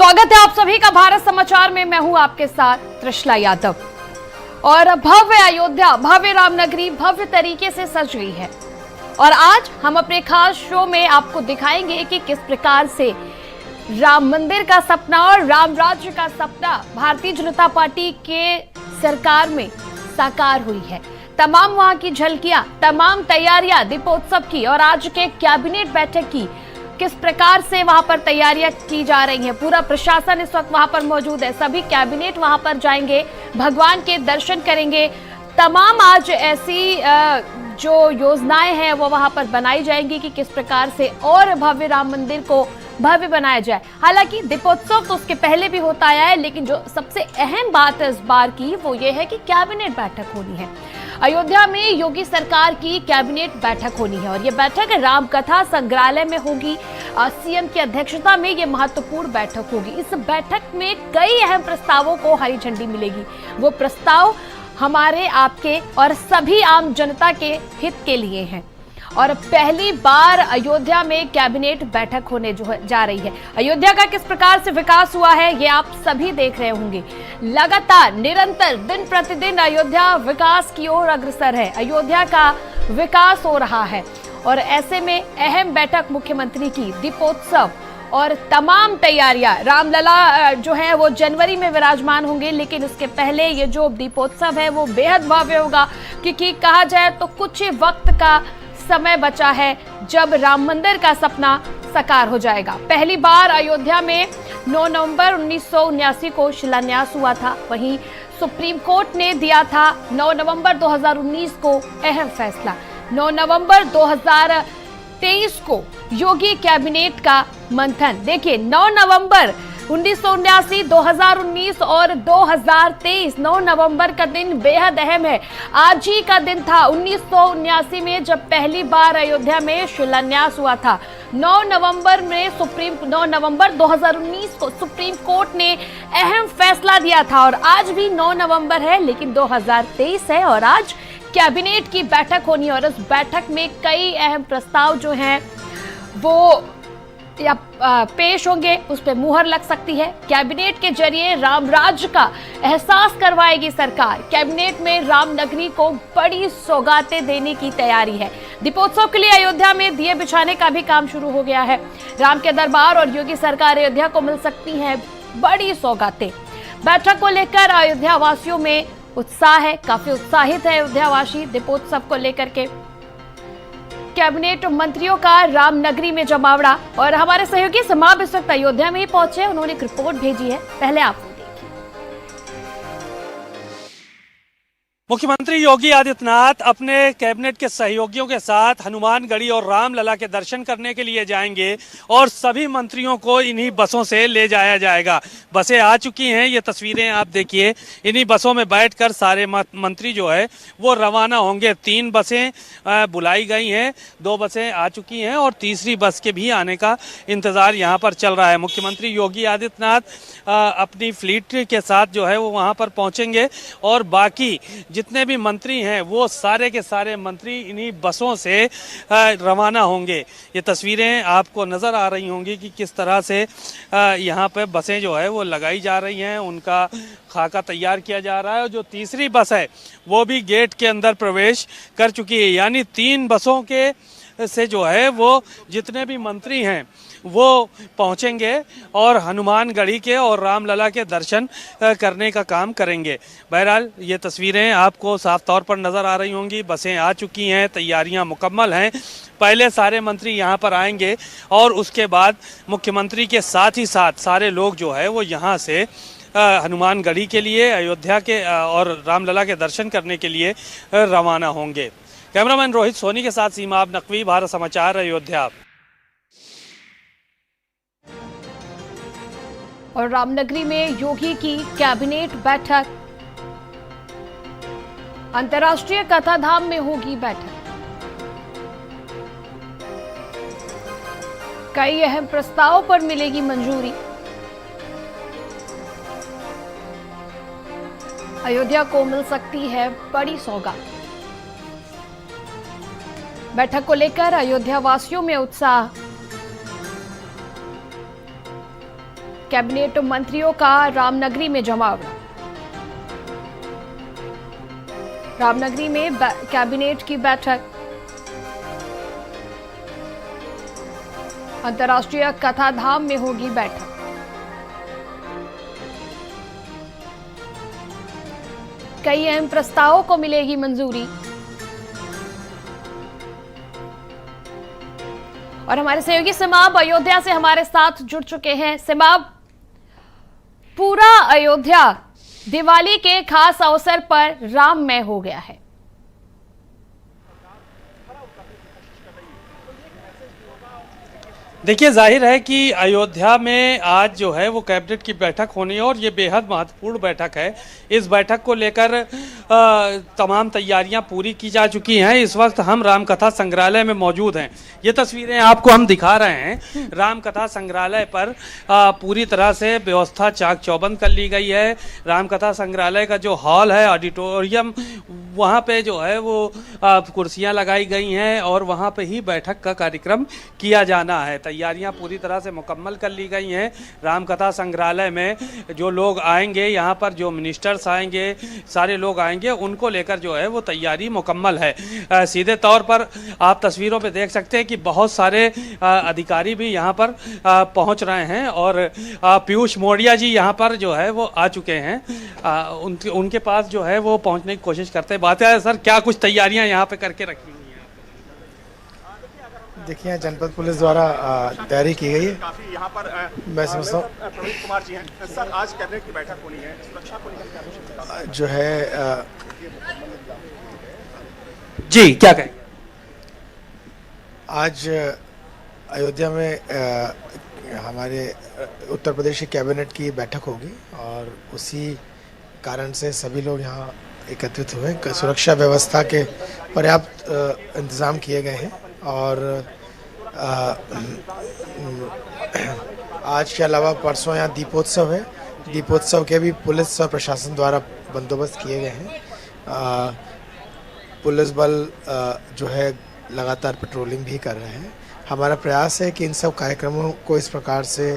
स्वागत है आप सभी का भारत समाचार में। मैं हूं आपके साथ त्रिशला यादव। और भव्य अयोध्या, भव्य रामनगरी भव्य तरीके से सज गई है। और आज हम अपने खास शो में आपको दिखाएंगे कि किस प्रकार से राम मंदिर का सपना और राम राज्य का सपना भारतीय जनता पार्टी के सरकार में साकार हुई है। तमाम वहां की झलकियां, तमाम तैयारियां दीपोत्सव की और आज के कैबिनेट बैठक की किस प्रकार से वहां पर तैयारियां की जा रही हैं। पूरा प्रशासन इस वक्त वहां पर मौजूद है। सभी कैबिनेट वहां पर जाएंगे, भगवान के दर्शन करेंगे। तमाम आज ऐसी जो योजनाएं हैं वो वहां पर बनाई जाएंगी कि किस प्रकार से और भव्य राम मंदिर को भव्य बनाया जाए। हालांकि दीपोत्सव तो उसके पहले भी होता आया है, लेकिन जो सबसे अहम बात है इस बार की वो ये है कि कैबिनेट बैठक होनी है। अयोध्या में योगी सरकार की कैबिनेट बैठक होनी है और ये बैठक रामकथा संग्रहालय में होगी। सीएम की अध्यक्षता में ये महत्वपूर्ण बैठक होगी। इस बैठक में कई अहम प्रस्तावों को हरी झंडी मिलेगी। वो प्रस्ताव हमारे, आपके और सभी आम जनता के हित के लिए हैं। और पहली बार अयोध्या में कैबिनेट बैठक होने जा रही है। अयोध्या का किस प्रकार से विकास हुआ है ये आप सभी देख रहे होंगे। लगातार निरंतर दिन प्रतिदिन अयोध्या विकास की ओर अग्रसर है। अयोध्या का विकास हो रहा है और ऐसे में अहम बैठक मुख्यमंत्री की, दीपोत्सव और तमाम तैयारियां। रामलला जो है वो जनवरी में विराजमान होंगे, लेकिन उसके पहले ये जो दीपोत्सव है वो बेहद भव्य होगा, क्योंकि कहा जाए तो कुछ ही वक्त का समय बचा है जब राम मंदिर का सपना साकार हो जाएगा। पहली बार अयोध्या में 9 नवंबर 1979 को शिलान्यास हुआ था। वहीं सुप्रीम कोर्ट ने दिया था 9 नवंबर 2019 को अहम फैसला। 9 नवंबर 2023 को योगी कैबिनेट का मंथन। देखिए, 9 नवंबर 1979, 2019 और 2023, 9 नवंबर का दिन बेहद अहम है। आज ही का दिन था 1979 में जब पहली बार अयोध्या में शिलान्यास हुआ था। 9 नवंबर 2019 को सुप्रीम कोर्ट ने अहम फैसला दिया था और आज भी 9 नवंबर है, लेकिन 2023 है और आज कैबिनेट की बैठक होनी है। और इस बैठक में कई अहम प्रस्ताव जो हैं वो या पेश होंगे, उस पर मुहर लग सकती है। कैबिनेट के जरिए राम राज्य का एहसास करवाएगी सरकार। कैबिनेट में राम नगरी को बड़ी सौगातें देने की तैयारी है। दीपोत्सव के लिए अयोध्या में दिए बिछाने का भी काम शुरू हो गया है। राम के दरबार और योगी सरकार अयोध्या को मिल सकती हैं बड़ी सौगातें। बैठक को लेकर अयोध्या वासियों में उत्साह है, काफी उत्साहित है अयोध्यावासी दीपोत्सव को लेकर के। कैबिनेट मंत्रियों का रामनगरी में जमावड़ा और हमारे सहयोगी समाब इस वक्त अयोध्या में ही पहुंचे। उन्होंने एक रिपोर्ट भेजी है, पहले आप देखिए। मुख्यमंत्री योगी आदित्यनाथ अपने कैबिनेट के सहयोगियों के साथ हनुमानगढ़ी और रामलला के दर्शन करने के लिए जाएंगे और सभी मंत्रियों को इन्हीं बसों से ले जाया जाएगा। बसें आ चुकी हैं, ये तस्वीरें आप देखिए। इन्हीं बसों में बैठकर सारे मंत्री जो है वो रवाना होंगे। 3 बसें बुलाई गई हैं, 2 बसें आ चुकी हैं और तीसरी बस के भी आने का इंतज़ार यहाँ पर चल रहा है। मुख्यमंत्री योगी आदित्यनाथ अपनी फ्लीट के साथ जो है वो वहाँ पर पहुँचेंगे और बाकी जितने भी मंत्री हैं वो सारे के सारे मंत्री इन्हीं बसों से रवाना होंगे। ये तस्वीरें आपको नज़र आ रही होंगी कि किस तरह से यहाँ पे बसें जो है वो लगाई जा रही हैं, उनका खाका तैयार किया जा रहा है। और जो तीसरी बस है वो भी गेट के अंदर प्रवेश कर चुकी है। यानी 3 बसों के से जो है वो जितने भी मंत्री हैं वो पहुंचेंगे और हनुमानगढ़ी के और रामलला के दर्शन करने का काम करेंगे। बहरहाल ये तस्वीरें आपको साफ तौर पर नज़र आ रही होंगी। बसें आ चुकी हैं, तैयारियां मुकम्मल हैं। पहले सारे मंत्री यहां पर आएंगे और उसके बाद मुख्यमंत्री के साथ ही साथ सारे लोग जो है वो यहां से हनुमानगढ़ी के लिए, अयोध्या के और रामलला के दर्शन करने के लिए रवाना होंगे। कैमरामैन रोहित सोनी के साथ सीमाब नकवी, भारत समाचार, अयोध्या। और रामनगरी में योगी की कैबिनेट बैठक, अंतर्राष्ट्रीय कथाधाम में होगी बैठक। कई अहम प्रस्तावों पर मिलेगी मंजूरी। अयोध्या को मिल सकती है बड़ी सौगात। बैठक को लेकर अयोध्या वासियों में उत्साह। कैबिनेट मंत्रियों का रामनगरी में जमावड़ा। रामनगरी में कैबिनेट की बैठक। अंतर्राष्ट्रीय कथाधाम में होगी बैठक। कई अहम प्रस्तावों को मिलेगी मंजूरी। और हमारे सहयोगी सिमाब अयोध्या से हमारे साथ जुड़ चुके हैं। सिमाब, पूरा अयोध्या दिवाली के खास अवसर पर राममय हो गया है। देखिए, जाहिर है कि अयोध्या में आज जो है वो कैबिनेट की बैठक होनी है और ये बेहद महत्वपूर्ण बैठक है। इस बैठक को लेकर तमाम तैयारियां पूरी की जा चुकी हैं। इस वक्त हम रामकथा संग्रहालय में मौजूद हैं। ये तस्वीरें आपको हम दिखा रहे हैं। रामकथा संग्रहालय पर पूरी तरह से व्यवस्था चाक चौबंद कर ली गई है। रामकथा संग्रहालय का जो हॉल है, ऑडिटोरियम, वहाँ पे जो है वो कुर्सियाँ लगाई गई हैं और वहाँ पे ही बैठक का कार्यक्रम किया जाना है। तैयारियां पूरी तरह से मुकम्मल कर ली गई हैं। रामकथा संग्रहालय में जो लोग आएंगे, यहाँ पर जो मिनिस्टर्स आएंगे, सारे लोग आएंगे, उनको लेकर जो है वो तैयारी मुकम्मल है। सीधे तौर पर आप तस्वीरों पे देख सकते हैं कि बहुत सारे अधिकारी भी यहाँ पर पहुँच रहे हैं और पीयूष मोडिया जी यहाँ पर जो है वो आ चुके हैं। उनके पास जो है वो पहुँचने की कोशिश करते हैं। बात है सर, क्या कुछ तैयारियाँ यहाँ पे करके रखी? देखिए, जनपद पुलिस द्वारा तैयारी की गई है। काफी यहाँ पर मैं समझता हूँ प्रवीण कुमार जी हैं। सर, आज कैबिनेट की बैठक होनी है, सुरक्षा को लेकर क्या कुछ जो है जी क्या कहें? आज अयोध्या में हमारे उत्तर प्रदेश की कैबिनेट की बैठक होगी और उसी कारण से सभी लोग यहाँ एकत्रित हुए। सुरक्षा व्यवस्था के पर्याप्त इंतजाम किए गए हैं और आज के अलावा परसों यहाँ दीपोत्सव है। दीपोत्सव के भी पुलिस और प्रशासन द्वारा बंदोबस्त किए गए हैं। पुलिस बल जो है लगातार पेट्रोलिंग भी कर रहे हैं। हमारा प्रयास है कि इन सब कार्यक्रमों को इस प्रकार से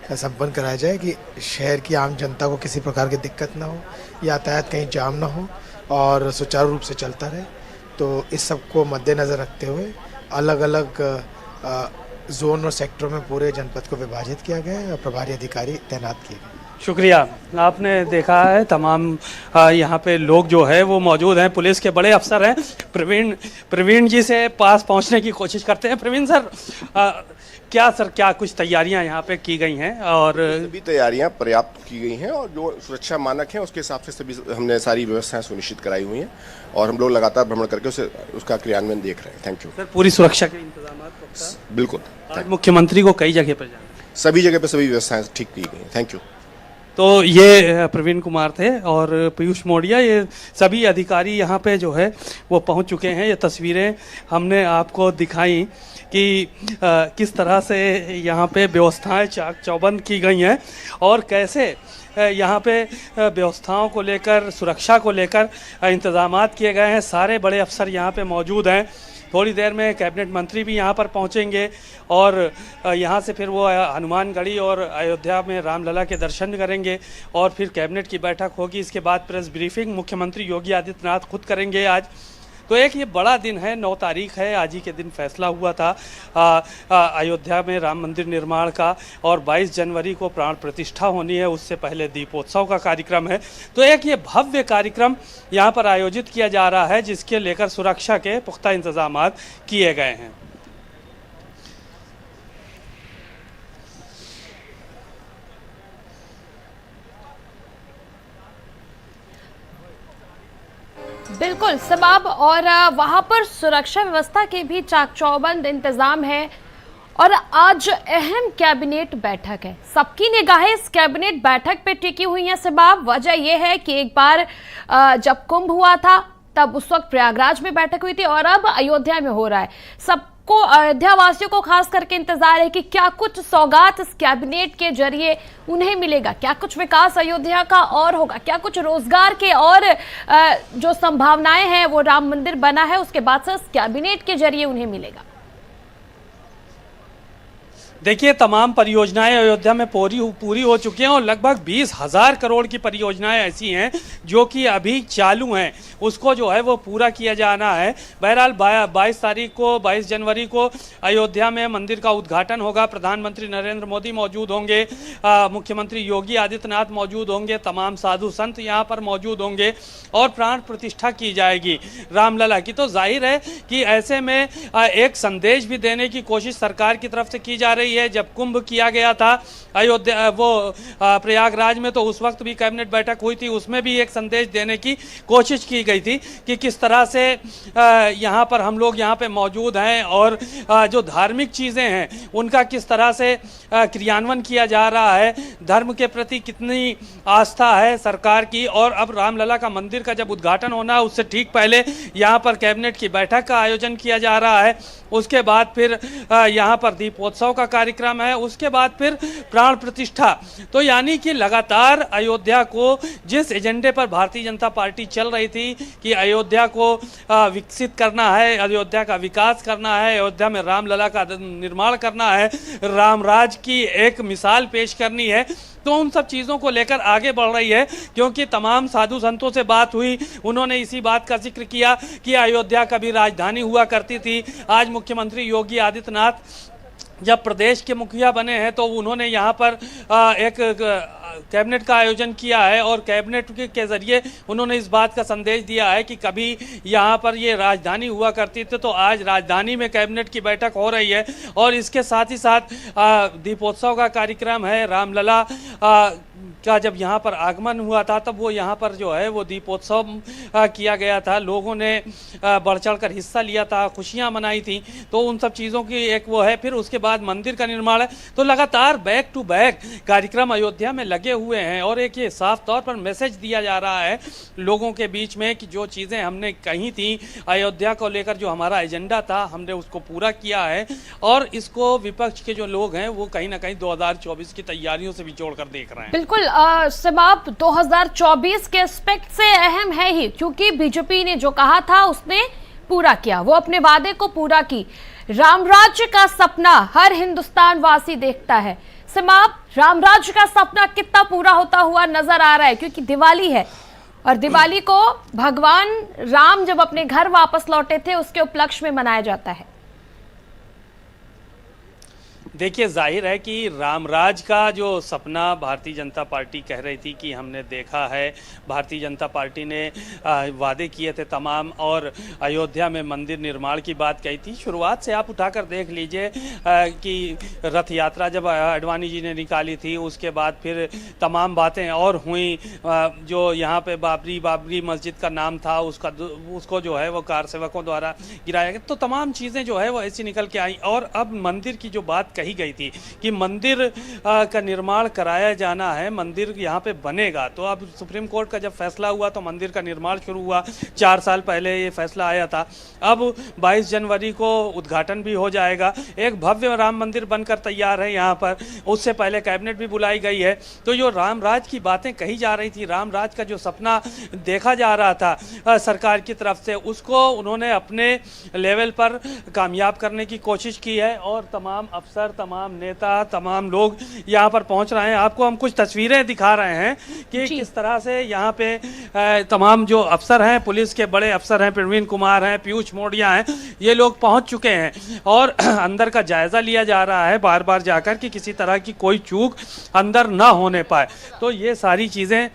संपन्न कराया जाए कि शहर की आम जनता को किसी प्रकार की दिक्कत ना हो, यातायात कहीं जाम ना हो और सुचारू रूप से चलता रहे। तो इस सब को मद्देनज़र रखते हुए अलग अलग जोन और सेक्टरों में पूरे जनपद को विभाजित किया गया है और प्रभारी अधिकारी तैनात किए गए। शुक्रिया। आपने देखा है तमाम यहाँ पे लोग जो है वो मौजूद हैं। पुलिस के बड़े अफसर हैं। प्रवीण जी से पास पहुँचने की कोशिश करते हैं। प्रवीण सर, क्या कुछ तैयारियां यहाँ पे की गई हैं? और सभी तैयारियां पर्याप्त की गई हैं और जो सुरक्षा मानक हैं उसके हिसाब से सभी हमने सारी व्यवस्थाएं सुनिश्चित कराई हुई हैं और हम लोग लगातार भ्रमण करके उसका क्रियान्वयन देख रहे हैं। Thank you sir. पूरी सुरक्षा के इंतजाम बिल्कुल। मुख्यमंत्री को कई जगह पर जाना, सभी जगह पर सभी व्यवस्थाएं ठीक की गई हैं। Thank you. तो ये प्रवीण कुमार थे और पीयूष मोडिया, ये सभी अधिकारी यहाँ पे जो है वो पहुँच चुके हैं। ये तस्वीरें हमने आपको दिखाई कि किस तरह से यहाँ पे व्यवस्थाएं चाक चौबंद की गई हैं और कैसे यहाँ पे व्यवस्थाओं को लेकर, सुरक्षा को लेकर इंतजामात किए गए हैं। सारे बड़े अफसर यहाँ पे मौजूद हैं। थोड़ी देर में कैबिनेट मंत्री भी यहाँ पर पहुँचेंगे और यहाँ से फिर वो हनुमानगढ़ी और अयोध्या में रामलला के दर्शन करेंगे और फिर कैबिनेट की बैठक होगी। इसके बाद प्रेस ब्रीफिंग मुख्यमंत्री योगी आदित्यनाथ खुद करेंगे आज। तो एक ये बड़ा दिन है, 9 तारीख है। आज ही के दिन फैसला हुआ था अयोध्या में राम मंदिर निर्माण का और 22 जनवरी को प्राण प्रतिष्ठा होनी है। उससे पहले दीपोत्सव का कार्यक्रम है। तो एक ये भव्य कार्यक्रम यहाँ पर आयोजित किया जा रहा है जिसके लेकर सुरक्षा के पुख्ता इंतजाम किए गए हैं। बिल्कुल सबाब, और वहां पर सुरक्षा व्यवस्था के भी चाक चौबंद इंतजाम है और आज अहम कैबिनेट बैठक है। सबकी निगाहें इस कैबिनेट बैठक पे टिकी हुई हैं सबाब। वजह यह है कि एक बार जब कुंभ हुआ था तब उस वक्त प्रयागराज में बैठक हुई थी और अब अयोध्या में हो रहा है। सबको, अयोध्या वासियों को खास करके इंतजार है कि क्या कुछ सौगात इस कैबिनेट के जरिए उन्हें मिलेगा, क्या कुछ विकास अयोध्या का और होगा, क्या कुछ रोजगार के और जो संभावनाएं हैं वो राम मंदिर बना है उसके बाद से इस कैबिनेट के जरिए उन्हें मिलेगा। देखिए, तमाम परियोजनाएं अयोध्या में पूरी हो चुकी हैं और लगभग 20,000 करोड़ की परियोजनाएं ऐसी हैं जो कि अभी चालू हैं, उसको जो है वो पूरा किया जाना है। बहरहाल 22 जनवरी को अयोध्या में मंदिर का उद्घाटन होगा। प्रधानमंत्री नरेंद्र मोदी मौजूद होंगे, मुख्यमंत्री योगी आदित्यनाथ मौजूद होंगे, तमाम साधु संत यहाँ पर मौजूद होंगे और प्राण प्रतिष्ठा की जाएगी रामलला की। तो जाहिर है कि ऐसे में एक संदेश भी देने की कोशिश सरकार की तरफ से की जा रही है। जब कुंभ किया गया था अयोध्या प्रयागराज में, तो उस वक्त भी कैबिनेट बैठक हुई थी, उसमें भी एक संदेश देने की कोशिश की गई थी कि किस तरह से यहाँ पर हम लोग यहाँ पे मौजूद हैं और जो धार्मिक चीज़ें हैं उनका किस तरह से क्रियान्वयन किया जा रहा है, धर्म के प्रति कितनी आस्था है सरकार की। और अब रामलला का मंदिर का जब उद्घाटन होना है उससे ठीक पहले यहाँ पर कैबिनेट की बैठक का आयोजन किया जा रहा है। उसके बाद फिर यहाँ पर दीपोत्सव का कार्यक्रम है, उसके बाद फिर प्राण प्रतिष्ठा। तो यानी कि लगातार अयोध्या को जिस एजेंडे पर भारतीय जनता पार्टी चल रही थी कि अयोध्या को विकसित करना है, अयोध्या का विकास करना है, अयोध्या में रामलला का निर्माण करना है, रामराज की एक मिसाल पेश करनी है, तो उन सब चीज़ों को लेकर आगे बढ़ रही है। क्योंकि तमाम साधु संतों से बात हुई, उन्होंने इसी बात का जिक्र किया कि अयोध्या कभी राजधानी हुआ करती थी। आज मुख्यमंत्री योगी आदित्यनाथ जब प्रदेश के मुखिया बने हैं तो उन्होंने यहाँ पर एक कैबिनेट का आयोजन किया है और कैबिनेट के ज़रिए उन्होंने इस बात का संदेश दिया है कि कभी यहाँ पर ये राजधानी हुआ करती थी, तो आज राजधानी में कैबिनेट की बैठक हो रही है। और इसके साथ ही साथ दीपोत्सव का कार्यक्रम है। रामलला का जब यहाँ पर आगमन हुआ था तब वो यहाँ पर जो है वो दीपोत्सव किया गया था, लोगों ने बढ़ चढ़ कर हिस्सा लिया था, खुशियाँ मनाई थी। तो उन सब चीज़ों की एक वो है। फिर उसके बाद मंदिर का निर्माण है। तो लगातार बैक टू बैक कार्यक्रम अयोध्या में लगे हुए हैं और एक ये साफ तौर पर मैसेज दिया जा रहा है लोगों के बीच में कि जो चीज़ें हमने कही थी अयोध्या को लेकर, जो हमारा एजेंडा था, हमने उसको पूरा किया है। और इसको विपक्ष के जो लोग हैं वो कहीं ना कहीं 2024 की तैयारियों से भी जोड़कर देख रहे हैं। बिल्कुल सिमाप 2024 के एस्पेक्ट से अहम है ही, क्योंकि बीजेपी ने जो कहा था उसने पूरा किया, वो अपने वादे को पूरा की। रामराज्य का सपना हर हिंदुस्तान वासी देखता है। सिमाप, रामराज्य का सपना कितना पूरा होता हुआ नजर आ रहा है? क्योंकि दिवाली है और दिवाली को भगवान राम जब अपने घर वापस लौटे थे उसके उपलक्ष्य में मनाया जाता है। देखिए, जाहिर है कि रामराज का जो सपना भारतीय जनता पार्टी कह रही थी कि हमने देखा है, भारतीय जनता पार्टी ने वादे किए थे तमाम, और अयोध्या में मंदिर निर्माण की बात कही थी। शुरुआत से आप उठाकर देख लीजिए कि रथ यात्रा जब आडवाणी जी ने निकाली थी, उसके बाद फिर तमाम बातें और हुई। जो यहाँ पे बाबरी मस्जिद का नाम था उसको जो है वो कार सेवकों द्वारा गिराया गया। तो तमाम चीज़ें जो है वो ऐसी निकल के आई। और अब मंदिर की जो बात कही गई थी कि मंदिर का निर्माण कराया जाना है, मंदिर यहाँ पे बनेगा। तो अब सुप्रीम कोर्ट का जब फैसला हुआ तो मंदिर का निर्माण शुरू हुआ। 4 साल पहले ये फैसला आया था। अब 22 जनवरी को उद्घाटन भी हो जाएगा। एक भव्य राम मंदिर बनकर तैयार है यहाँ पर। उससे पहले कैबिनेट भी बुलाई गई है। तो जो रामराज की बातें कही जा रही थी, रामराज का जो सपना देखा जा रहा था सरकार की तरफ से, उसको उन्होंने अपने लेवल पर कामयाब करने की कोशिश की है। और तमाम अफसर, तमाम नेता, तमाम लोग यहाँ पर पहुँच रहे हैं। आपको हम कुछ तस्वीरें दिखा रहे हैं कि किस तरह से यहाँ पे तमाम जो अफसर हैं, पुलिस के बड़े अफसर हैं, प्रवीण कुमार हैं, पीयूष मोडिया हैं, ये लोग पहुँच चुके हैं और अंदर का जायज़ा लिया जा रहा है बार बार जाकर कि किसी तरह की कोई चूक अंदर ना होने पाए। तो ये सारी चीज़ें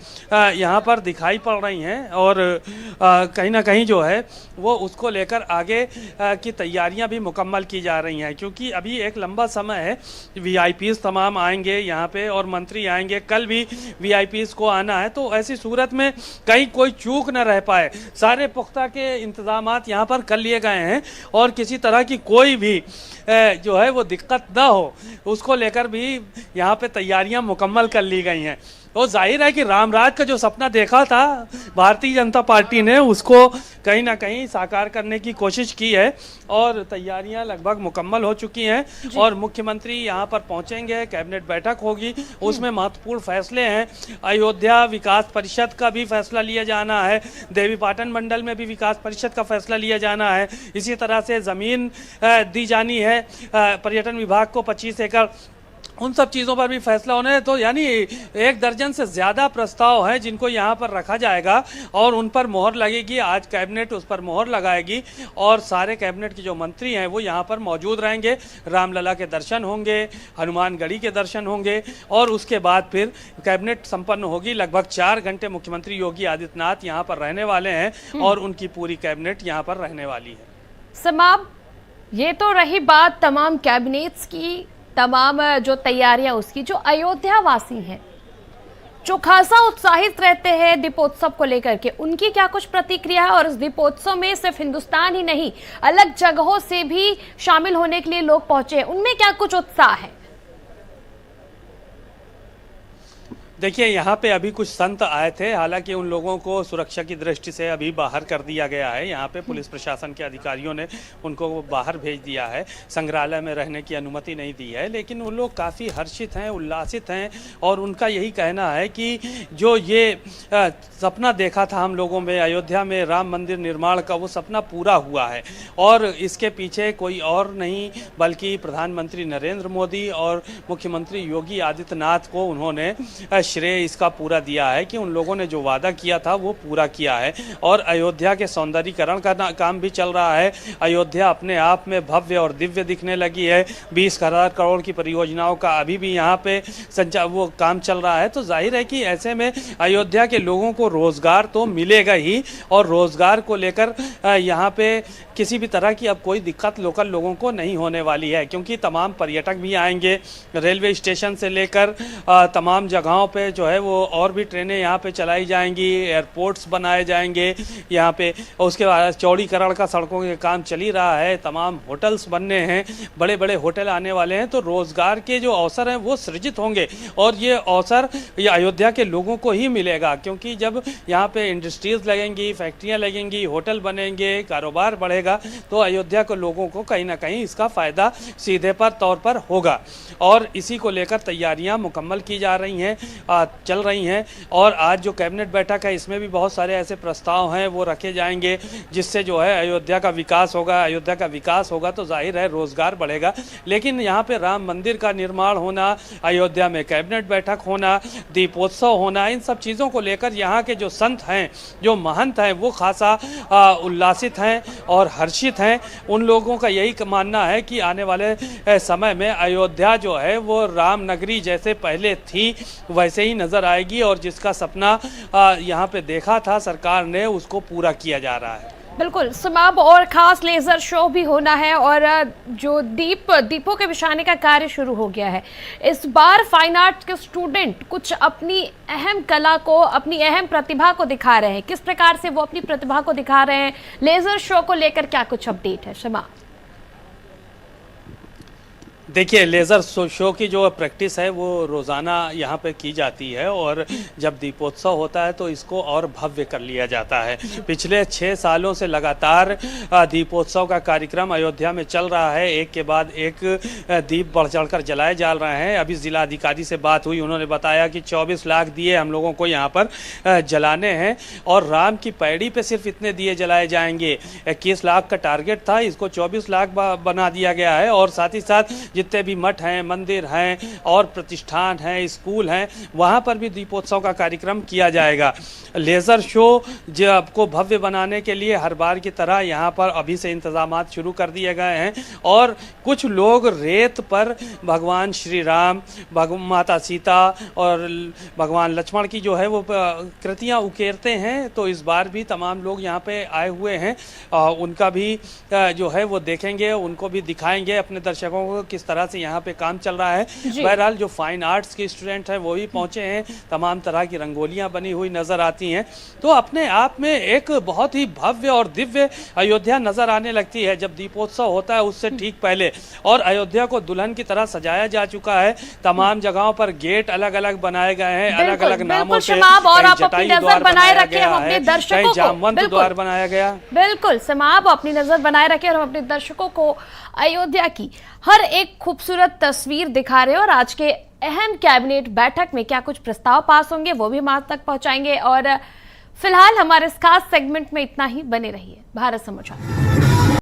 यहाँ पर दिखाई पड़ रही हैं और कहीं ना कहीं जो है वो उसको लेकर आगे की तैयारियां भी मुकम्मल की जा रही हैं। क्योंकि अभी एक लंबा समय है, वीआईपीज़ तमाम आएंगे यहाँ पे और मंत्री आएंगे, कल भी वीआईपीज़ को आना है। तो ऐसी सूरत में कहीं कोई चूक न रह पाए, सारे पुख्ता के इंतजामात यहाँ पर कर लिए गए हैं और किसी तरह की कोई भी जो है वो दिक्कत ना हो, उसको लेकर भी यहाँ पे तैयारियां मुकम्मल कर ली गई हैं। तो जाहिर है कि रामराज का जो सपना देखा था भारतीय जनता पार्टी ने, उसको कहीं ना कहीं साकार करने की कोशिश की है और तैयारियां लगभग मुकम्मल हो चुकी हैं। और मुख्यमंत्री यहां पर पहुंचेंगे, कैबिनेट बैठक होगी, उसमें महत्वपूर्ण फैसले हैं। अयोध्या विकास परिषद का भी फैसला लिया जाना है, देवीपाटन मंडल में भी विकास परिषद का फैसला लिया जाना है। इसी तरह से ज़मीन दी जानी है है पर्यटन विभाग को 25 एकड़, उन सब चीज़ों पर भी फैसला होने। तो यानी 1 दर्जन से ज़्यादा प्रस्ताव हैं जिनको यहाँ पर रखा जाएगा और उन पर मोहर लगेगी। आज कैबिनेट उस पर मोहर लगाएगी और सारे कैबिनेट के जो मंत्री हैं वो यहाँ पर मौजूद रहेंगे। रामलला के दर्शन होंगे, हनुमानगढ़ी के दर्शन होंगे और उसके बाद फिर कैबिनेट संपन्न होगी। लगभग 4 घंटे मुख्यमंत्री योगी आदित्यनाथ यहाँ पर रहने वाले हैं और उनकी पूरी कैबिनेट यहाँ पर रहने वाली है। समाब, ये तो रही बात तमाम कैबिनेट्स की, तमाम जो तैयारियां उसकी। जो अयोध्या वासी हैं, जो खासा उत्साहित रहते हैं दीपोत्सव को लेकर के, उनकी क्या कुछ प्रतिक्रिया है? और इस दीपोत्सव में सिर्फ हिंदुस्तान ही नहीं, अलग जगहों से भी शामिल होने के लिए लोग पहुंचे हैं, उनमें क्या कुछ उत्साह है? देखिए, यहाँ पे अभी कुछ संत आए थे, हालांकि उन लोगों को सुरक्षा की दृष्टि से अभी बाहर कर दिया गया है। यहाँ पे पुलिस प्रशासन के अधिकारियों ने उनको बाहर भेज दिया है, संग्रहालय में रहने की अनुमति नहीं दी है। लेकिन वो लोग काफ़ी हर्षित हैं, उल्लासित हैं और उनका यही कहना है कि जो ये सपना देखा था हम लोगों में अयोध्या में राम मंदिर निर्माण का, वो सपना पूरा हुआ है और इसके पीछे कोई और नहीं बल्कि प्रधानमंत्री नरेंद्र मोदी और मुख्यमंत्री योगी आदित्यनाथ को उन्होंने श्रेय इसका पूरा दिया है कि उन लोगों ने जो वादा किया था वो पूरा किया है। और अयोध्या के सौंदर्यीकरण का काम भी चल रहा है। अयोध्या अपने आप में भव्य और दिव्य दिखने लगी है। 20,000 करोड़ की परियोजनाओं का अभी भी यहाँ पे वो काम चल रहा है। तो जाहिर है कि ऐसे में अयोध्या के लोगों को रोजगार तो मिलेगा ही और रोजगार को लेकर यहाँ पे किसी भी तरह की अब कोई दिक्कत लोकल लोगों को नहीं होने वाली है, क्योंकि तमाम पर्यटक भी आएंगे। रेलवे स्टेशन से लेकर तमाम जगहों पे जो है वो और भी ट्रेनें यहाँ पे चलाई जाएंगी, एयरपोर्ट्स बनाए जाएंगे यहाँ पे। उसके बाद चौड़ीकरण का सड़कों के काम चल ही रहा है, तमाम होटल्स बनने हैं, बड़े बड़े होटल आने वाले हैं। तो रोजगार के जो अवसर हैं वो सृजित होंगे और ये अवसर ये अयोध्या के लोगों को ही मिलेगा, क्योंकि जब यहाँ पे इंडस्ट्रीज लगेंगी, फैक्ट्रियाँ लगेंगी, होटल बनेंगे, कारोबार बढ़ेगा, तो अयोध्या के लोगों को कहीं ना कहीं इसका फ़ायदा सीधे तौर पर होगा। और इसी को लेकर तैयारियां मुकम्मल की जा रही हैं, चल रही हैं। और आज जो कैबिनेट बैठक है इसमें भी बहुत सारे ऐसे प्रस्ताव हैं वो रखे जाएंगे जिससे जो है अयोध्या का विकास होगा। अयोध्या का विकास होगा तो जाहिर है रोजगार बढ़ेगा। लेकिन यहाँ पे राम मंदिर का निर्माण होना, अयोध्या में कैबिनेट बैठक होना, दीपोत्सव होना, इन सब चीज़ों को लेकर यहाँ के जो संत हैं, जो महंत हैं, वो खासा उल्लासित हैं और हर्षित हैं। उन लोगों का यही मानना है कि आने वाले समय में अयोध्या जो है वो राम नगरी जैसे पहले थी वैसे ही नज़र आएगी और जिसका सपना यहाँ पे देखा था सरकार ने, उसको पूरा किया जा रहा है। बिल्कुल समाब, और खास लेजर शो भी होना है और जो दीपों के बिछाने का कार्य शुरू हो गया है। इस बार फाइन आर्ट के स्टूडेंट कुछ अपनी अहम कला को, अपनी अहम प्रतिभा को दिखा रहे हैं। किस प्रकार से वो अपनी प्रतिभा को दिखा रहे हैं, लेजर शो को लेकर क्या कुछ अपडेट है शमा? देखिए, लेज़र शो की जो प्रैक्टिस है वो रोज़ाना यहाँ पे की जाती है और जब दीपोत्सव होता है तो इसको और भव्य कर लिया जाता है। पिछले 6 सालों से लगातार दीपोत्सव का कार्यक्रम अयोध्या में चल रहा है। एक के बाद एक दीप बढ़ चढ़कर जलाए जा रहे हैं। अभी जिलाधिकारी से बात हुई, उन्होंने बताया कि 24 लाख दिए हम लोगों को यहाँ पर जलाने हैं और राम की पैड़ी पे सिर्फ इतने दिए जलाए जाएंगे। 21 लाख का टारगेट था, इसको 24 लाख बना दिया गया है। और साथ ही साथ जितने भी मठ हैं, मंदिर हैं और प्रतिष्ठान हैं, स्कूल हैं, वहाँ पर भी दीपोत्सव का कार्यक्रम किया जाएगा। लेज़र शो जो आपको भव्य बनाने के लिए हर बार की तरह यहाँ पर अभी से इंतजामात शुरू कर दिए गए हैं और कुछ लोग रेत पर भगवान श्री राम, माता सीता और भगवान लक्ष्मण की जो है वो कृतियाँ उकेरते हैं। तो इस बार भी तमाम लोग यहाँ पे आए हुए हैं, उनका भी जो है वो देखेंगे, उनको भी दिखाएंगे अपने दर्शकों को किस तरह से यहाँ पे काम चल रहा है। बहरहाल जो फाइन आर्ट्स के स्टूडेंट हैं वो भी पहुँचे हैं, तमाम तरह की रंगोलियाँ बनी हुई नज़र आती हैं। तो अपने आप में एक बहुत ही भव्य और दिव्य अयोध्या नज़र आने लगती है जब दीपोत्सव होता है उससे ठीक पहले। और अयोध्या को दुल्हन की तरह सजाया जा चुका है। तमाम जगहों पर गेट अलग अलग बनाए गए हैं, अलग अलग नामों से। और आप अपनी नजर बनाए रखें, हम अपने दर्शकों को जामवंत द्वार बनाया गया। बिल्कुल समाब, अपनी नजर बनाए रखें और हम अपने दर्शकों को अयोध्या की हर एक खूबसूरत तस्वीर दिखा रहे हैं और आज के अहम कैबिनेट बैठक में क्या कुछ प्रस्ताव पास होंगे वो भी हम आप तक पहुंचाएंगे। और फिलहाल हमारे इस खास सेगमेंट में इतना ही, बने रहिए भारत समाचार।